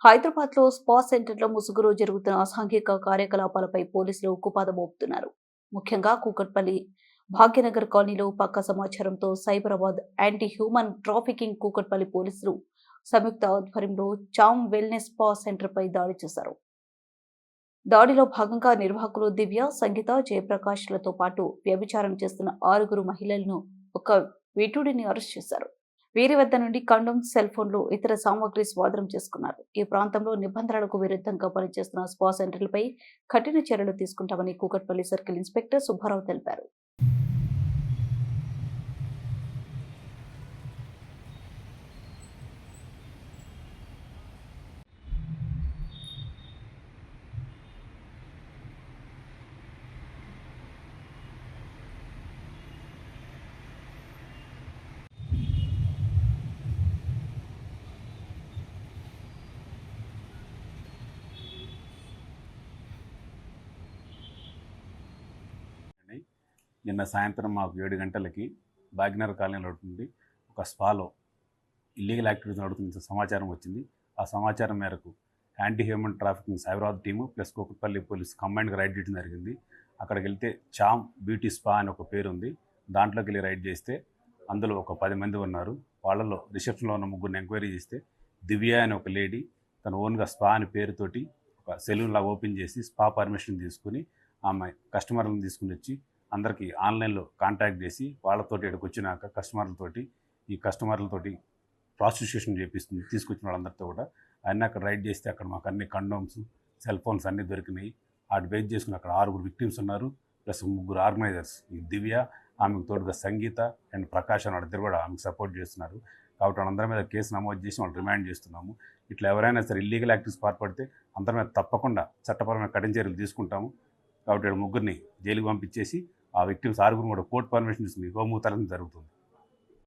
హైదరాబాద్లో స్పా సెంటర్లో ముసుగులో జరుగుతున్న అసాంఘిక కార్యకలాపాలపై పోలీసులు ఉక్కుపాదం మోపుతున్నారు. ముఖ్యంగా కూకట్పల్లి భాగ్యనగర్ కాలనీలో పక్కా సమాచారంతో Cyberabad anti human trafficking Kukatpally పోలీసులు సంయుక్త ఆధ్వర్యంలో చామ్ వెల్నెస్ స్పా సెంటర్పై దాడి చేశారు. దాడిలో భాగంగా నిర్వాహకులు దివ్య, సంగీత, జయప్రకాష్లతో పాటు వ్యభిచారం చేస్తున్న 6 మహిళలను ఒక విటుడిని అరెస్ట్ చేశారు. వీరి వద్ద నుండి కండోమ్స్, సెల్ ఫోన్లు, ఇతర సామాగ్రి స్వాధీనం చేసుకున్నారు. ఈ ప్రాంతంలో నిబంధనలకు విరుద్ధంగా పనిచేస్తున్న స్పా సెంటర్లపై కఠిన చర్యలు తీసుకుంటామని కూకట్పల్లి సర్కిల్ ఇన్స్పెక్టర్ సుబ్బారావు తెలిపారు. నిన్న సాయంత్రం మాకు 7 గంటలకి భాగ్యనగర్ కాలనీలో నుండి ఒక స్పాలో ఇల్లీగల్ యాక్టివిటీస్ నడుతున్న సమాచారం వచ్చింది. ఆ సమాచారం మేరకు anti human trafficking Cyberabad team plus Kukatpally police కంబైన్డ్గా రైడ్ చేయడం జరిగింది. అక్కడికి వెళ్తే చామ్ బ్యూటీ స్పా అని ఒక పేరు ఉంది. దాంట్లోకి వెళ్ళి రైడ్ చేస్తే అందులో ఒక 10 మంది ఉన్నారు. వాళ్ళలో రిసెప్షన్లో ఉన్న 3 ఎంక్వైరీ చేస్తే దివ్య అని ఒక లేడీ తన ఓన్గా స్పా అని పేరుతోటి ఒక సెలూన్ లాగా ఓపెన్ చేసి స్పా పర్మిషన్ తీసుకుని ఆమె కస్టమర్లను తీసుకుని వచ్చి అందరికీ ఆన్లైన్లో కాంటాక్ట్ చేసి వాళ్ళతోటి ఇక్కడికి వచ్చినాక కస్టమర్లతోటి ప్రాస్టిట్యూషన్ చేపిస్తుంది. తీసుకొచ్చిన వాళ్ళందరితో కూడా అన్నీ అక్కడ రైడ్ చేస్తే అక్కడ మాకు అన్ని కండోమ్స్, సెల్ ఫోన్స్ అన్నీ దొరికినాయి. వాటి బేస్ చేసుకుని అక్కడ 6 విక్టిమ్స్ ఉన్నారు, ప్లస్ 3 ఆర్గనైజర్స్. ఈ దివ్య, ఆమెకు తోడుగా సంగీత అండ్ ప్రకాష్ అని వాళ్ళిద్దరు కూడా ఆమెకు సపోర్ట్ చేస్తున్నారు. కాబట్టి వాళ్ళందరి మీద కేసు నమోదు చేసి వాళ్ళు రిమాండ్ చేస్తున్నాము. ఇట్లా ఎవరైనా సరే ఇల్లీగల్ యాక్టివిటీస్ పాల్పడితే అందరి మీద తప్పకుండా చట్టపరమైన కఠిన చర్యలు తీసుకుంటాము. కాబట్టి 3 జైలుకి పంపించేసి ఆ విక్టిమ్స్ 6 కూడా కోర్టు పర్మిషన్ తీసుకుని హోమ్ తరలించడం జరుగుతుంది.